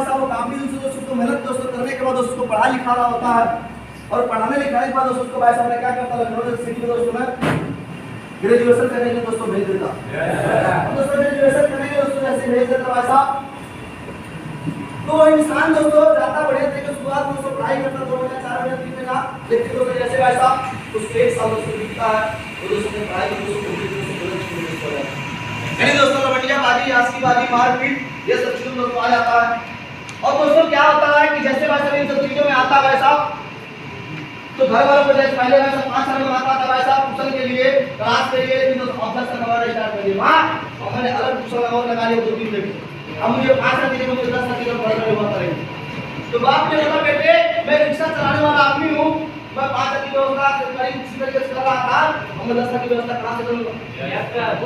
भाई साहब वो काफी दिन से दोस्तों उसको मेहनत दोस्तों करने के बाद दोस्तों उसको पढ़ा लिखा रहा होता है और पढ़ाने लिखाने के बाद दोस्तों उसको भाई साहब ने क्या करता है लखनऊ सिटी में दोस्तों में ग्रेजुएशन करने के लिए दोस्तों भेज देता दोस्तों ग्रेजुएशन करने के लिए दोस्तों ऐसे भेज देता भाई साहब। तो इंसान दोस्तों जाता बढ़िया तरीके से शुरुआत में दोस्तों पढ़ाई करता 2 महीने 4 महीने 3 महीना लेकिन दोस्तों जैसे भाई साहब उसको 1 साल दोस्तों बीतता है तो दोस्तों ने पढ़ाई को दोस्तों कंप्लीट हो जाता है। यानी दोस्तों लवंडिया बाजी आस्की बाजी मारपीट ये सब चीजों दोस्तों आ जाता है। और दोस्तों क्या होता है कि जैसे भाई साहब इन सब चीजों में आता है भाई साहब तो घर वालों को जैसे पहले भाई साहब 5 साल में आता था भाई साहब ट्यूशन के लिए क्लास के लिए फिर दोस्तों अभ्यास करना स्टार्ट कर दिया हां और मैंने अलग ट्यूशन लगा लिया 2-3 दिन अब मुझे 5 साल के लिए मुझे 10 साल के लिए पढ़ाई होता रहेगी। तो बाप ने बोला बेटे मैं रिक्शा चलाने वाला आदमी हूं मैं 5 साल की व्यवस्था सरकारी किसी तरीके से कर रहा था और मैं 10 साल की व्यवस्था कहां से करूंगा।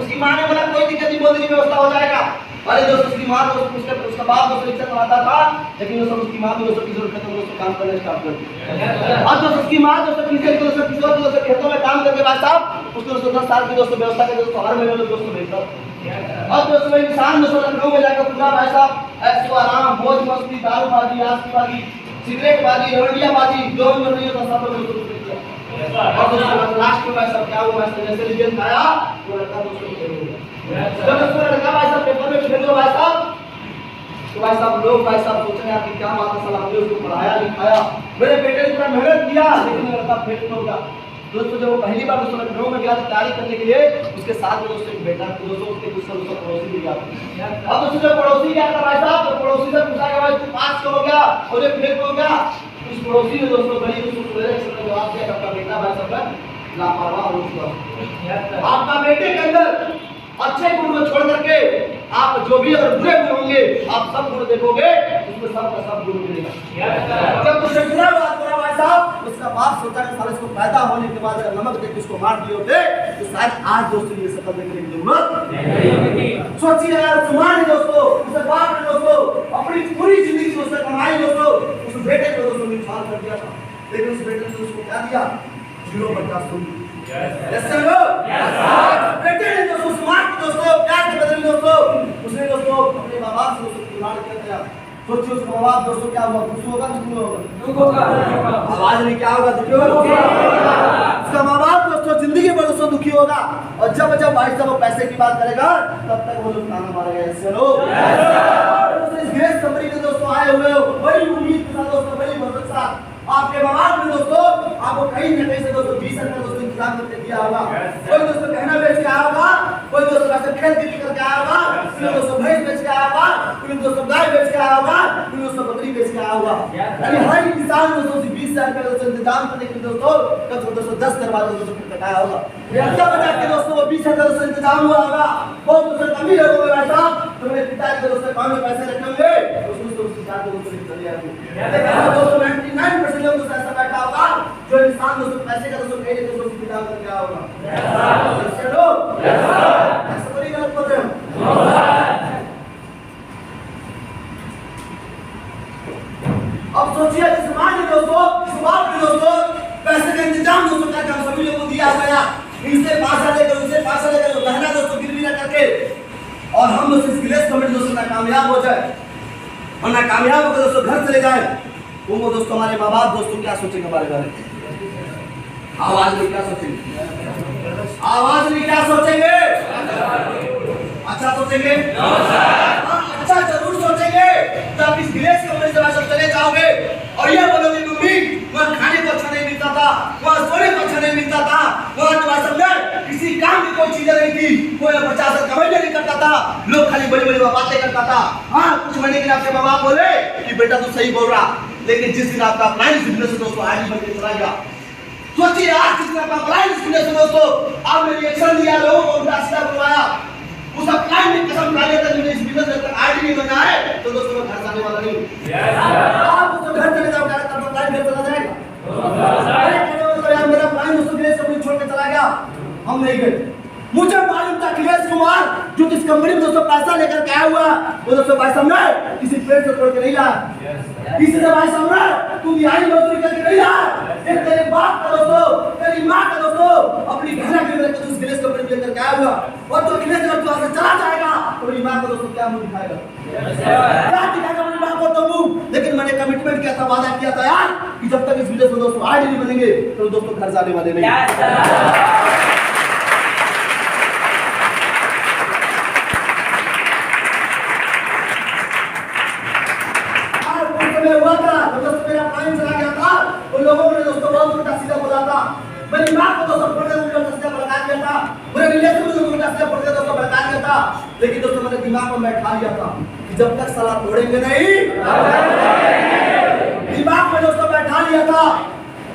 उसकी मां ने बोला कोई दिक्कत नहीं बहुत ही व्यवस्था हो जाएगा। अरे दोस्तों उसकी मां दोस्तों उसका बाप दोस्तों रिक्शा चलाता था लेकिन दोस्तों उसकी मां भी दोस्तों किसी खत्म दोस्तों काम करना स्टार्ट कर दिया। अब दोस्तों उसकी मां दोस्तों किसी खेतों में काम करके भाई साहब उसको दोस्तों 10 साल की दोस्तों व्यवस्था करके दोस्तों हर महीने दोस्तों भेजता। अब दोस्तों इंसान दोस्तों लखनऊ में जाकर पूरा भाई साहब ऐसे आराम मौज मस्ती दारूबाजी आस्तीबाजी सिगरेट बाजी लवंडिया बाजी जो नहीं होता सब दोस्तों और दोस्तों लास्ट में भाई साहब क्या हुआ जैसे रिजल्ट आया वो लड़का दोस्तों फेल हो गया। जब दोस्तों लड़का भाई साहब पेपर में फेल हुआ भाई साहब तो भाई साहब लोग भाई साहब सोच रहे हैं कि क्या बात है साला हमने उसको पढ़ाया लिखाया मेरे बेटे ने पूरा मेहनत किया लेकिन लड़का फेल हो गया। दोस्तों जब वो पहली बार दोस्तों लखनऊ में गया तो तैयारी करने के लिए उसके साथ में दोस्तों एक बेटा दोस्तों उसके कुछ साल उसका पड़ोसी भी गया। अब दोस्तों जब पड़ोसी गया था भाई साहब तो पड़ोसी से पूछा कि भाई तू पास क्यों हो गया और ये फेल हो गया। उस पड़ोसी ने दोस्तों बड़ी उसको जवाब दिया आपका बेटा भाई साहब लापरवाह हो चुका आपका बेटे के अंदर अच्छे गुण को छोड़ करके आप जो भी अगर बुरे गुण होंगे आप सब गुण देखोगे उसमें सब का सब गुण मिलेगा। जब तुझे बुरा बात करा भाई साहब उसका बाप सोचा कि साले इसको पैदा होने के बाद अगर नमक देकर इसको मार दिए होते तो शायद आज दोस्तों ये सकल देखने की जरूरत नहीं। सोचिए यार तुम्हारे दोस्तों उस बाप ने दोस्तों अपनी पूरी जिंदगी दोस्तों कमाई दोस्तों उस बेटे को दोस्तों निछाल कर दिया था लेकिन उस बेटे ने उसको क्या दिया 0-50 ऐसे लो बेटे ने दोस्तों स्मार्ट दोस्तों प्यार के बदले दोस्तों उसने दोस्तों अपने मां बाप से दोस्तों पुराण किया था। सोचिए उसका मां बाप दोस्तों क्या हुआ खुश होगा दुख होगा आवाज नहीं क्या होगा दुखी होगा उसका मां बाप दोस्तों जिंदगी भर दोस्तों दुखी होगा और जब जब भाई साहब पैसे की बात करेगा तब तक वो लोग ताना मारेगा ऐसे लो इस ग्रेस कंपनी के दोस्तों आए हुए हो बड़ी उम्मीद के साथ दोस्तों बड़ी मदद से आपके मां बाप ने दोस्तों आपको कहीं न कहीं से दोस्तों 20 रुपए दोस्तों इंतजाम करके दिया होगा। कोई दोस्तों गहना बेच के आया होगा कोई दोस्तों ऐसे खेत गिरवी करके आया होगा कोई दोस्तों भैंस बेच के आया होगा कोई दोस्तों गाय बेच के आया होगा कोई दोस्तों बकरी बेच के आया होगा। यानी हर इंसान दोस्तों 20 रुपए दोस्तों इंतजाम करने के लिए दोस्तों दोस्तों 10 दरवाजे दोस्तों कटाया होगा क्या बचा के दोस्तों वो 20 रुपए दोस्तों इंतजाम हुआ होगा बहुत दोस्तों कमी लोगों में बैठा तो मेरे पिताजी के दोस्तों अकाउंट में पैसे रखे होंगे उसको जाकर दोस्तों चले जाएंगे दोस्तों 99% लोग दोस्तों ऐसा बैठा होगा जो इंसान दोस्तों पैसे का दोस्तों कहीं दोस्तों इंतजाम करके आया होगा। चलो ऐसा बड़ी गलत बोल रहे हो। अब सोचिए कि समाज में दोस्तों समाज में दोस्तों पैसे का इंतजाम दोस्तों करके हम सभी लोगों को दिया गया इनसे पैसा लेकर उनसे पैसा लेकर गहना दोस्तों गिरवी न करके और हम दोस्तों इस गिलेस कमेटी दोस्तों नाकामयाब हो जाए और नाकामयाब होकर दोस्तों घर चले जाए वो दोस्तों हमारे माँ बाप दोस्तों क्या सोचेंगे हमारे बारे में आवाज में क्या सोचेंगे आवाज में क्या सोचेंगे अच्छा सोचेंगे अच्छा जरूर सोचेंगे तब इस गिलेस कमरे से सब चले जाओगे और ये बोलोगे मम्मी वहाँ खाने को अच्छा नहीं मिलता था वहाँ सोने को अच्छा नहीं मिलता था वहाँ तुम्हारे समझे किसी काम की कोई चीजें नहीं थी कोई 50 कमाई नहीं करता था लोग खाली बड़ी बड़ी बातें करता था। हाँ कुछ महीने के लिए आपके माँ बाप बोले कि बेटा तू सही बोल रहा लेकिन जिस दिन आपका अप्लायंस बिजनेस है दोस्तों आज बन के चला गया सोचिए आज जिस दिन आपका अप्लायंस बिजनेस है दोस्तों आपने रिएक्शन दिया लोगों को उल्टा सीधा बुलवाया उस अप्लायंस में कसम खा लिया था मुझे इस बिजनेस में तक आईडी नहीं बनना है तो दोस्तों मैं घर जाने वाला नहीं आप तो घर चले जाओ डायरेक्ट अपना अप्लायंस घर चला जाएगा अरे कहने यार मेरा अप्लायंस दोस्तों गिलेस कंपनी छोड़ के चला गया हम नहीं गए मुझे मालूम था गिलेस कुमार जो इस कंपनी में दोस्तों पैसा लेकर के आया हुआ वो दोस्तों भाई साहब किसी पेड़ से तोड़ के नहीं लाया किसी से भाई साहब तू दिहाड़ी मजदूरी करके नहीं लाया एक तेरे बाप का दोस्तों तेरी माँ का दोस्तों अपनी गहना गिरवी रख के उस गिलेस कंपनी में लेकर के आया हुआ और तो गिलेस जब तू चला जाएगा तो मेरी माँ को दोस्तों क्या मुंह दिखाएगा क्या दिखाएगा मेरी माँ को तो था, वादा किया था यार कि जब तक इस विदेश में दोस्तों आईडी नहीं बनेंगे तो दोस्तों घर जाने वाले नहीं। हुआ था जब दोस्तों मेरा प्राइम चला गया था, उन लोगों ने दोस्तों बहुत उल्टा सीधा बोला था, मेरी मां को दोस्तों पढ़ने उल्टा सीधा भड़का दिया था, मेरे रिलेशन में उल्टा सीधा पढ़ने दोस्तों भड़का दिया था। लेकिन दोस्तों मैंने दिमाग में बैठा लिया था कि जब तक साला तोड़ेंगे नहीं, दिमाग में दोस्तों बैठा लिया था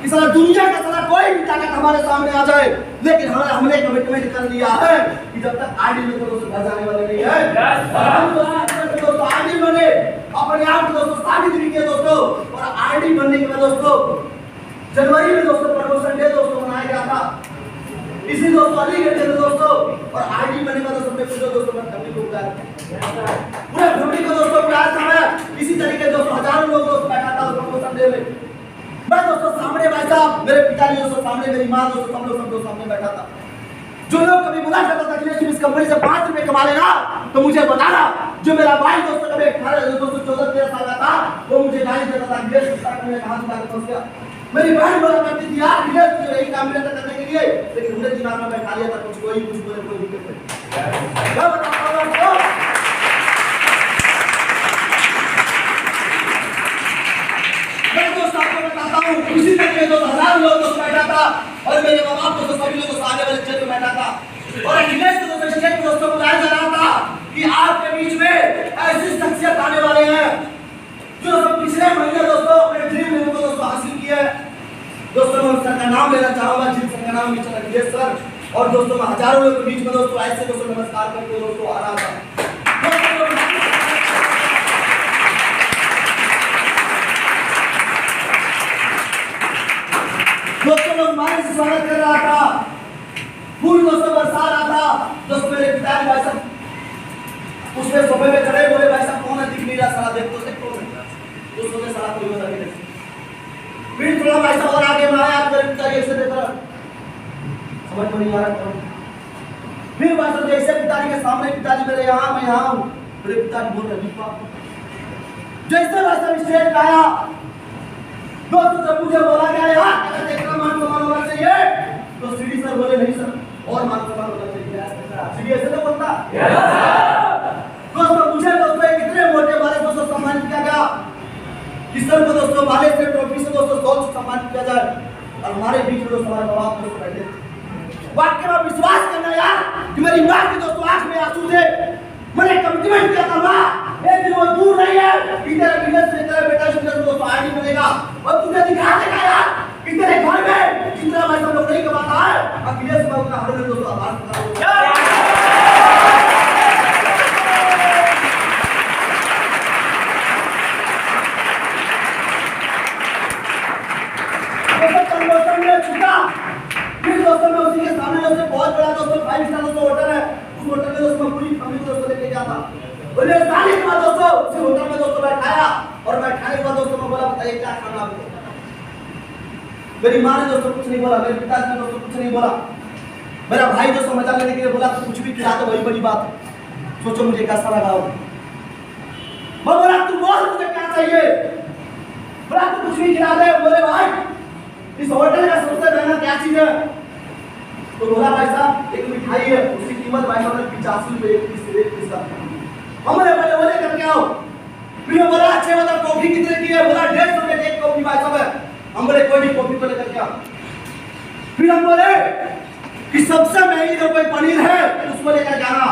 कि साला दुनिया का साला कोई भी ताकत हमारे सामने आ जाए, लेकिन हमने कमिटमेंट कर लिया है कि जब तक आईडी में दोस्तों घर जाने वाले नहीं है। दोस्तों आईडी बने, अपने आप को दोस्तों साबित भी किया दोस्तों, और आईडी बनने के बाद दोस्तों जनवरी में दोस्तों प्रमोशन डे दोस्तों मनाया गया था, इसी दोस्तों अलीगढ़ में दोस्तों, और आईडी बनने के बाद दोस्तों मैं पूरे दोस्तों मैं फैमिली को बुलाया, पूरे फैमिली को दोस्तों बुलाया था मैं। इसी तरीके दोस्तों हजारों लोग दोस्तों बैठा था उस प्रमोशन डे में, मैं दोस्तों सामने बैठा, मेरे पिताजी दोस्तों सामने, मेरी माँ दोस्तों सब लोग सामने बैठा था। जो लोग कभी बोला करता था कि इस कंपनी से 5 रुपए कमा लेगा तो मुझे बताना, जो मेरा भाई दोस्तों कभी 14-13 साल का था वो मुझे गाली देता था, विदेश में कहां से फंस गया। मेरी बहन बोला करती थी यार विदेश में यही काम मिलता करने के लिए, लेकिन हमने दिमाग में बैठा लिया था कुछ कोई कुछ बोले कोई दिक्कत नहीं। क्या बताऊं आपको, मैं दोस्तों आपको बताता हूं, इसी तरीके दोस्तों हजारों लोग दोस्तों बैठा था, और मेरे माँ बाप दोस्तों सभी लोग आगे वाले स्टेज में बैठा था, और अखिलेश को दोस्तों स्टेज पे दोस्तों बुलाया जा रहा था कि आपके बीच में ऐसी शख्सियत आने वाले हैं जो पिछले महीने दोस्तों अपने ड्रीम को दोस्तों हासिल किया है। दोस्तों मैं सर का नाम लेना चाहूंगा, जिन सर का नाम मिस्टर अखिलेश सर, और दोस्तों मैं हजारों लोगों के बीच में दोस्तों ऐसे दोस्तों नमस्कार करके दोस्तों आ रहा था। दोस्तों लोग मारे से स्वागत कर रहा था, फूल दोस्तों बरसा रहा था। दोस्तों मेरे पिताजी भाई साहब उसमें सोफे पे चढ़े, बोले भाई साहब कौन है, दिख नहीं रहा, साला देख तो से कौन है, दोस्तों ने साला कोई बता नहीं। फिर थोड़ा भाई साहब और आगे में आया, मेरे पिताजी ऐसे देख रहा, समझ में नहीं आ रहा। फिर भाई साहब जैसे पिताजी के सामने, पिताजी मेरे यहाँ, मैं यहाँ हूँ, मेरे पिताजी बोल रहे जैसे भाई साहब स्टेज पे आया, दोस्तों जब मुझे बोला गया यार देखना मान सम्मान होना चाहिए, तो सीडी सर बोले नहीं सर और मान सम्मान होना चाहिए। सीडी ऐसे तो बोलता दोस्तों, मुझे दोस्तों कितने मोटे वाले दोस्तों सम्मानित किया गया, किशन को दोस्तों वाले से ट्रॉफी से दोस्तों 100 सम्मानित किया जाए, और हमारे बीच में दोस्तों हमारे बाप दोस्तों बैठे। वाकई में विश्वास करना यार कि मेरी माँ की दोस्तों आंख में आंसू थे, मैंने कमिटमेंट किया था माँ एक दिन वो दूर नहीं है कि तेरा बिजनेस से तेरा बेटा दोस्तों आईडी बनेगा, और तुझे दिखा देगा यार कि तेरे घर में जितना मैं सब लोग नहीं कमाता है, अखिलेश बाबू का हर दोस्तों आभार करता हूं। फिर दोस्तों मैं उसी के सामने दोस्तों बहुत बड़ा दोस्तों 5 स्टार दोस्तों होटल है, उस होटल में दोस्तों पूरी फैमिली को दोस्तों लेके गया था। बोले साली के बाद दोस्तों उसी होटल में दोस्तों बैठाया, और बैठाने के बाद दोस्तों मैं बोला बताइए क्या खाना आपको। मेरी माँ ने दोस्तों कुछ नहीं बोला, मेरे पिताजी ने दोस्तों कुछ नहीं बोला, मेरा भाई दोस्तों मजा लेने के लिए बोला कुछ भी खिला दो, वही बड़ी बात है, सोचो मुझे कैसा लगा होगा। मैं बोला तू बोल मुझे क्या चाहिए, बोला तू कुछ भी खिला दे। बोले भाई इस होटल का सबसे महंगा क्या चीज है, तो बोला भाई साहब एक मिठाई है, उसकी कीमत भाई साहब 85 रुपए एक पीस का। हमने बोले करके आओ। फिर बोला अच्छे मतलब कॉफी कितने की है, बोला 150 रुपए की एक कॉफी भाई साहब है। हम बोले कोई नहीं कॉफी को लेकर के आओ। फिर हम बोले कि सबसे महंगी जो कोई पनीर है उसको लेकर जाना,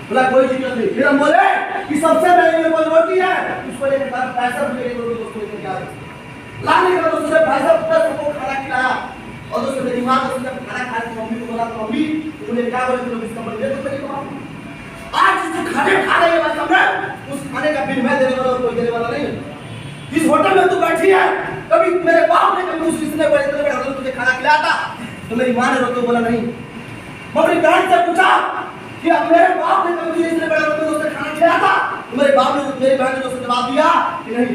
बोला कोई दिक्कत नहीं। फिर हम बोले कि सबसे महंगी जो कोई रोटी है उसको लेकर 65 रुपए की रोटी उसको लेकर के आओ। लाने के बाद उसने भाई साहब सबको खाना खिलाया, और दोस्तों मेरी माँ दोस्तों जब खाना खाने की मम्मी को बोला तो मम्मी तुमने क्या बोले, तुम इसका बोल दे तो मेरी माँ आज जो खाने खा रही है भाई साहब उस खाने का बिल मैं देने वाला और कोई देने वाला नहीं। जिस होटल में तू बैठी है कभी मेरे बाप ने कभी उस किसने बड़े इतने बड़े होटल में तुझे खाना खिलाया था, तो मेरी माँ ने रोते बोला नहीं। मैं अपनी बहन से पूछा कि अब मेरे बाप ने कभी तुझे इतने बड़े होटल में दोस्तों खाना खिलाया था, तो मेरे बाप ने मेरी बहन ने दोस्तों जवाब दिया कि नहीं।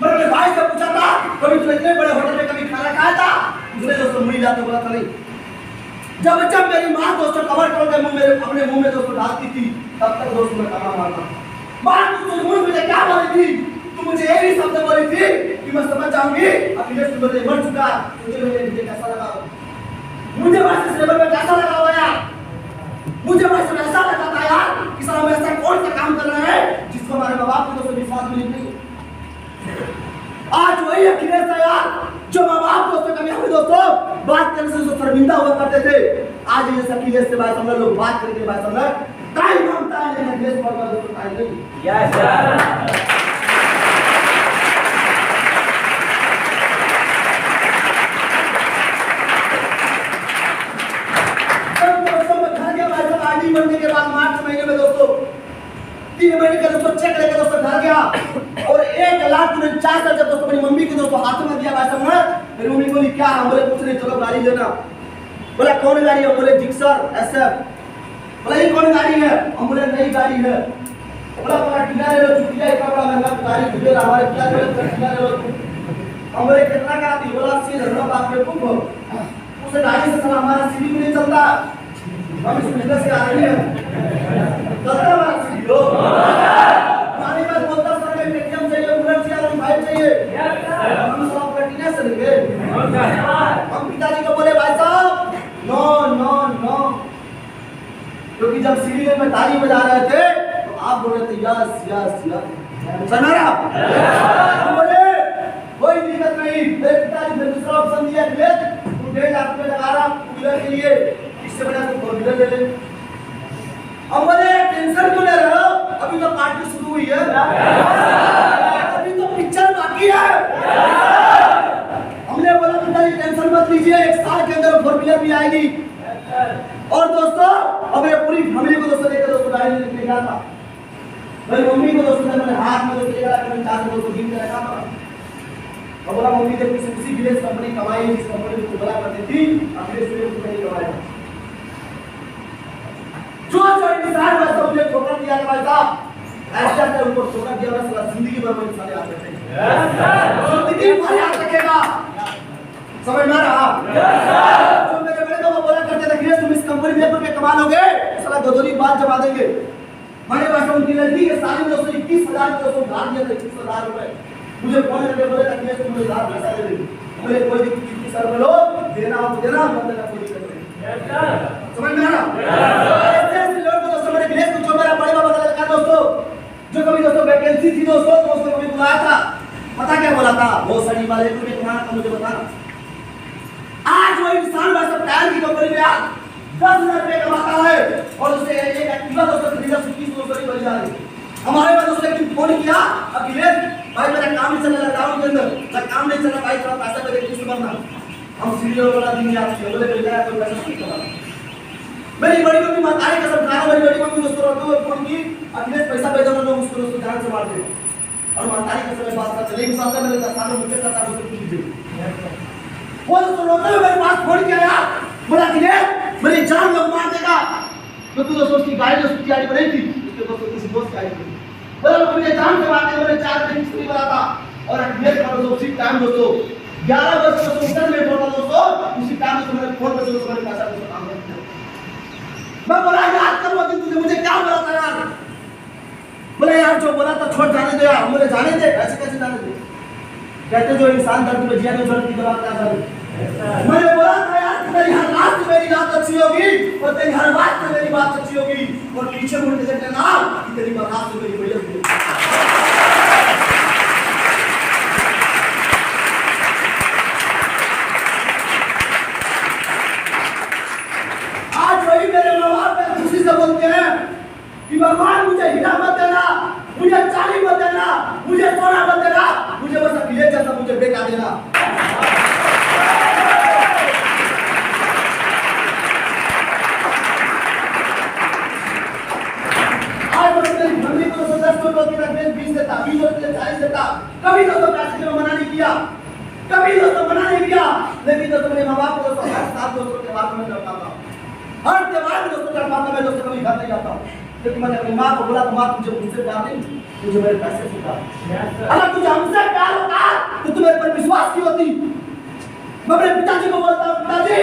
मैंने अपने भाई से पूछा था कभी तू इतने बड़े होटल में कभी खाना खाया था, उसने दोस्तों मुड़ी जाते बोला था नहीं। जब मेरी माँ दोस्तों कवर करके मेरे अपने मुंह में दोस्तों डालती थी तब तक दोस्तों मैं खाना मारता। माँ तू मुझे क्या बोली थी, तू मुझे यही शब्द बोली थी कि कि मैं समझ जाऊंगी अखिलेश तिवारी मर चुका, मुझे कैसा लगा, मुझे वैसे लेवल पे कैसा लगा हुआ यार, मुझे वैसे ऐसा लगा था यार कि साला हम ऐसा कौन सा काम कर रहे हैं जिसको हमारे माँ बाप को तो विश्वास मिली नहीं। आज वही अखिलेश है यार जो माँ बाप दोस्तों कभी हमें दोस्तों बात करने से शर्मिंदा हुआ करते थे। आज ये अखिलेश से बात हम लोग बात करके बात हम लोग टाइम मांगता है, लेकिन अखिलेश पर दोस्तों टाइम नहीं। Yes sir. बनने के बाद मार्च महीने में दोस्तों 3 महीने का दोस्तों चेक लेकर दोस्तों घर गया और 1,49,000 जब दोस्तों मेरी मम्मी के दोस्तों हाथ में दिया वैसा ना, मेरी मम्मी बोली क्या, हम बोले कुछ नहीं, चलो गाड़ी लेना। बोला कौन गाड़ी है, बोले जिक्सर SF। बोला ये कौन गाड़ी है, हम बोले नई गाड़ी है। बोला टीला ले लो, चुटिया इतना बड़ा महंगा गाड़ी तुझे हमारे क्या टीला ले लो। हम बोले कितना का आती, बोला 80,000 बात में खूब उसे गाड़ी से हमारा सीढ़ी भी नहीं चलता, हम इस बिजनेस से आ रहे हैं दर्दा बात सीखो। हमारे पास बोलता सर में पेटीएम चाहिए, बुलेट चाहिए, और बाइक चाहिए, हम सब कंटिन्यूस चलेंगे। हम पिताजी को बोले भाई साहब नो नो नो, क्योंकि जब सीढ़ी में ताली बजा रहे थे तो आप बोल रहे थे यस यस यस सुना। हम बोले कोई दिक्कत नहीं, मेरे पिताजी ने दूसरा ऑप्शन दिया, तू 1.5 लाख रुपए लगा रहा कूलर के लिए, इससे बड़ा तो फोर ले ले। अब बोले टेंशन क्यों ले रहे हो, अभी तो पार्टी शुरू हुई है, अभी तो पिक्चर बाकी है। हमने बोला पिताजी टेंशन मत लीजिए, 1 साल के अंदर 4 व्हीलर भी आएगी। और दोस्तों अब ये पूरी फैमिली को दोस्तों लेकर दोस्तों गाड़ी लेके गया था। मेरी मम्मी को दोस्तों मैंने हाथ में दोस्तों लेकर मैंने 4 दोस्तों दिन में रखा था और बोला मम्मी जब किसी विलेज कंपनी कमाई, जिस कंपनी को बोला करती थी अपने से कुछ नहीं कमाया, जो इंसान वैसा मुझे ठोकर दिया है भाई साहब, ऐसा ऐसा उनको ठोकर दिया वैसा जिंदगी भर में सारे याद रखेंगे, जिंदगी भर याद रखेगा। समझ में आ रहा? जो मेरे बड़े दोस्त बोला करते थे कि तुम इस कंपनी में रुपए कमा लोगे, साला गदोरी बात जमा देंगे। मैंने वैसा उनकी लड़की के साथ में दोस्तों 21,000 दोस्तों उधार दिया था, 21,000 रुपए। मुझे फोन करके बोले कि तुम मुझे उधार पैसा दे दे, बोले कोई दिक्कत 21,000 लो, देना हो तो देना, मत देना कोई दिक्कत नहीं। समझ में आ रहा? ऐसे लोग दोस्तों मेरे विलेज को जो मेरा बड़े बाबा का लड़का दोस्तों जो कभी दोस्तों वैकेंसी थी दोस्तों तो उसको कभी बुलाया था, पता क्या बोला था, वो सड़ी वाले रुपए कमाना था, मुझे बताना। आज वो इंसान वैसा टायर की कंपनी में 10,000 रुपए कमाता है और उससे एक एक्टिवा दोस्तों खरीदा 20 दोस्तों की बड़ी जा रही। हमारे पास उसने एक फोन किया, अखिलेश भाई मेरा काम नहीं चल रहा लॉकडाउन के अंदर, मेरा काम नहीं चल रहा भाई, थोड़ा पैसा मेरे किस्त भरना। हम सीरियल वाला दिन याद किया, बोले कोई गया कोई पैसा नहीं कमा। मेरी बड़ी मम्मी मातारी कसम खा रहा, मेरी बड़ी मम्मी दोस्तों को फोन की, अखिलेश पैसा भेजो ना, लोग उसको दोस्तों जान से मार दे। और मातारी कसम बात करते, लेकिन साथ में मेरे साथ मुझे साथ दोस्तों पूछ दीजिए। वो दोस्तों रोते हुए मेरे पास फोन किया यार, बोला अखिलेश मेरी जान लोग मार देगा, क्योंकि दोस्तों उसकी गाड़ी दोस्तों की गाड़ी बनाई थी, उसके दोस्तों किसी दोस्त की गाड़ी थी। बोला मुझे जान से मार देगा, मैंने 4 दिन किस्त नहीं भरा था और अखिलेश का दोस्तों उसी टाइम दोस्तों 11 वर्ष दोस्तों इंटर में बोला दोस्तों, उसी टाइम दोस्तों मैंने फोन पे दोस्तों मैंने पैसा दोस्तों काम किया। मैं बोला याद कर वो दिन तुझे मुझे क्या बोला था यार, बोले यार जो बोला था छोड़ जाने दे यार, मुझे जाने दे, ऐसे कैसे जाने दे, कहते जो इंसान दर्द में जिया नहीं जरूरत की दवा क्या करे। मैंने बोला था यार तेरी हर बात से मेरी बात अच्छी होगी और तेरी हर बात से मेरी बात अच्छी होगी और पीछे मुड़ के देखना कि तेरी बात से मेरी वजह होगी। आज वही मेरे माँ बाप खुशी से बोलते हैं कि भगवान मुझे हीरा मत देना, मुझे चांदी मत देना, मुझे सोना मत देना, मुझे बस अखिलेश जैसा मुझे बेटा देना। आज तो मेरी फैमिली को 10 रुपए की 20 देता, 20 रुपए 40 देता, कभी दोस्तों पैसे में मना नहीं किया, कभी दोस्तों मना नहीं किया, लेकिन दोस्तों मेरे माँ बाप को दोस्तों हर साल दोस्तों के बाद में करता था, हर त्योहार में दोस्तों करता था, मैं दोस्तों कभी घर नहीं जाता, क्योंकि मैंने अपनी माँ को बोला तो माँ तुझे मुझसे प्यार नहीं, तुझे मेरे पैसे से प्यार। अगर तुझे हमसे प्यार होता तो तुम्हें पर विश्वास की होती। मैं अपने पिताजी को बोलता हूँ पिताजी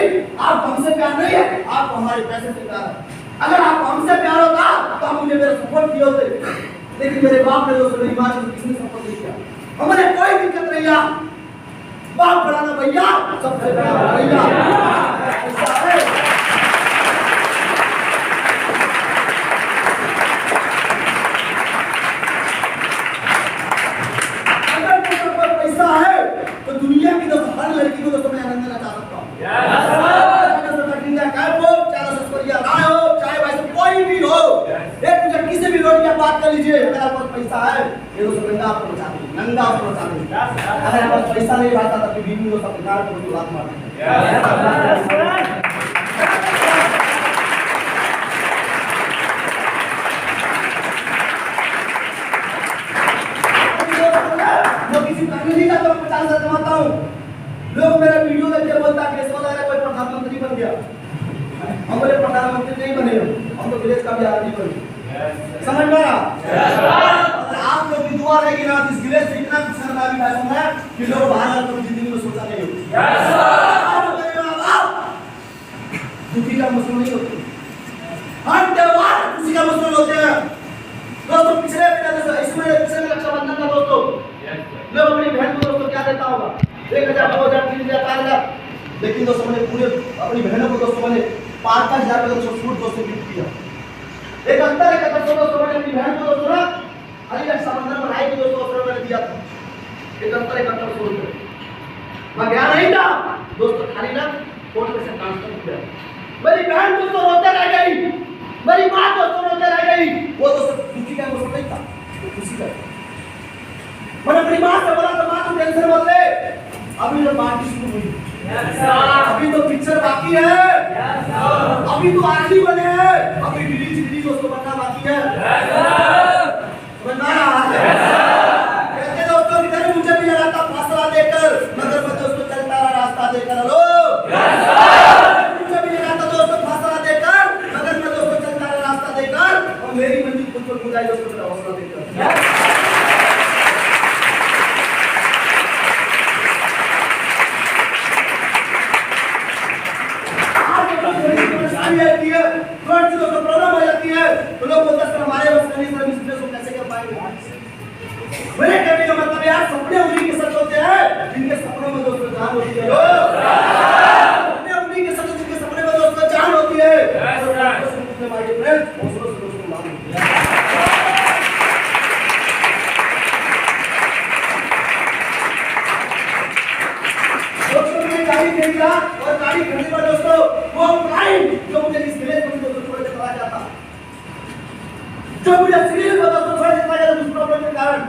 आप हमसे प्यार नहीं है, आप हमारे पैसे से प्यार है। अगर आप हमसे प्यार होता तो आप मुझे मेरा सपोर्ट किए होते, लेकिन मेरे बाप ने दोस्तों मेरी माँ को किसी ने सपोर्ट नहीं किया। हमें कोई दिक्कत नहीं भैया, बाप बड़ा ना भैया, सबसे बड़ा भैया। ऐसा है। अगर तुम पर पैसा है तो दुनिया की तो हर लड़की को तो तुम्हें आनंद देना चाह सकता हूँ। कोई भी हो, एक लड़की से भी लड़की बात कर लीजिए, अगर आपके पास पैसा है ये तो सब नंगा आपको बचा देंगे, नंगा आपको बचा देंगे। अगर आपके पास पैसा नहीं रहता तो बीवी को सब निकाल कर बात मार देंगे। मैं किसी करने नहीं जाता हूँ, 50,000 कमाता हूँ। लोग मेरा वीडियो देखते बोलता है केस वाला है, कोई प्रधानमंत्री बन गया। हम बोले प्रधानमंत्री नहीं बने, हम तो विलेज का भी आदमी बने। समझ में आया? अगर आप लोग की दुआ रहेगी ना, इस विलेज से इतना कुछ करना भी फैशन है कि लोग बाहर आकर जिंदगी में सोचा नहीं होगा। दुखी का मुस्लिम नहीं होते, हर त्योहार खुशी का मुस्लिम होते हैं। दोस्तों पिछले इसमें रक्षाबंधन का दोस्तों लोग अपनी बहन को दोस्तों क्या देता होगा, 1,000 2,000 3,000 4,000, लेकिन दोस्तों मैंने पूरे अपनी बहनों को दोस्तों मैंने 5,000 का सूट दोस्तों गिफ्ट किया। एक अंतर है कि दोस्तों मैंने अपनी बहन को दोस्तों ना अली रक्षाबंधन बनाई थी दोस्तों, मैंने दिया था। एक अंतर सोच में मैं गया नहीं था दोस्तों, खाली ना फोन पे से ट्रांसफर किया। मेरी बहन दोस्तों रोते रह गई, मेरी माँ दोस्तों रोते रह गई। वो दोस्तों दुखी का मुझे नहीं था, वो खुशी का। मैंने अपनी माँ से बोला तो माँ तुम टेंशन मत ले, अभी तो पार्टी शुरू हुई, अभी तो पिक्चर बाकी है, अभी तो आखिरी बने हैं, अभी रिलीज दोस्तों बनना बाकी है। कहते दोस्तों इधर मुझे भी लगाता फासला देकर, मगर मैं दोस्तों चलता रहा रास्ता देकर। हेलो मुझे भी लगाता दोस्तों फासला देकर, मगर मैं दोस्तों चलता रहा रास्ता देकर, और मेरी मंजिल खुद को बुझाई दोस्तों मेरा हौसला देकर। प्रॉब्लम हो जाती है तो लोग बोलते हैं हमारे बस नहीं, सर इस बिजनेस को कैसे कर पाएंगे। मेरे कहने का मतलब यार सपने उन्हीं के सच होते हैं जिनके सपनों में दोस्तों जान होती है। सपने उन्हीं के सच जिनके सपने में दोस्तों जान होती है। दोस्तों मैं गाड़ी खरीदा और गाड़ी खरीदने पर दोस्तों वो क्लाइंट जो मुझे इस विलेज में दोस्तों छोड़ के चला जाता, जो मुझे सीरियस होता तो छोड़ के चला जाता उस प्रॉब्लम के कारण,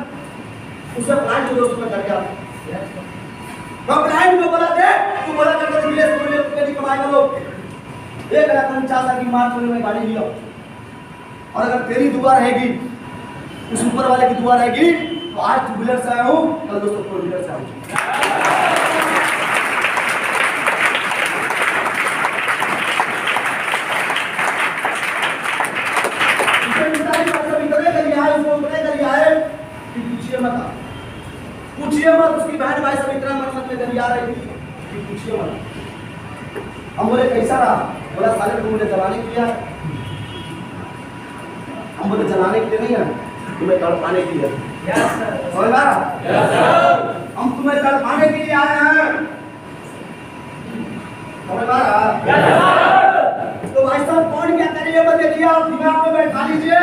उससे क्लाइंट को दोस्तों मैं डर गया। मैं क्लाइंट को बोला दे तू बोला करता विलेज में मुझे कितनी कमाई करो, 1,49,000 की मार्च में गाड़ी लिया। और अगर तेरी दुआ रहेगी, उस ऊपर वाले की दुआ रहेगी तो आज टू व्हीलर से आया हूँ, कल दोस्तों फोर व्हीलर से आऊँ। पूछिए मत उसकी बहन भाई सब इतना मत में गरिया रही थी कि पूछिए मत। हम बोले कैसा रहा, बोला साले तुम मुझे जलाने के लिए, हम बोले जलाने के लिए नहीं है, तुम्हें तड़पाने के लिए। हम तुम्हें तड़पाने के लिए आए हैं। तो भाई साहब कौन क्या करिए देखिए, आप दिमाग में बैठा लीजिए।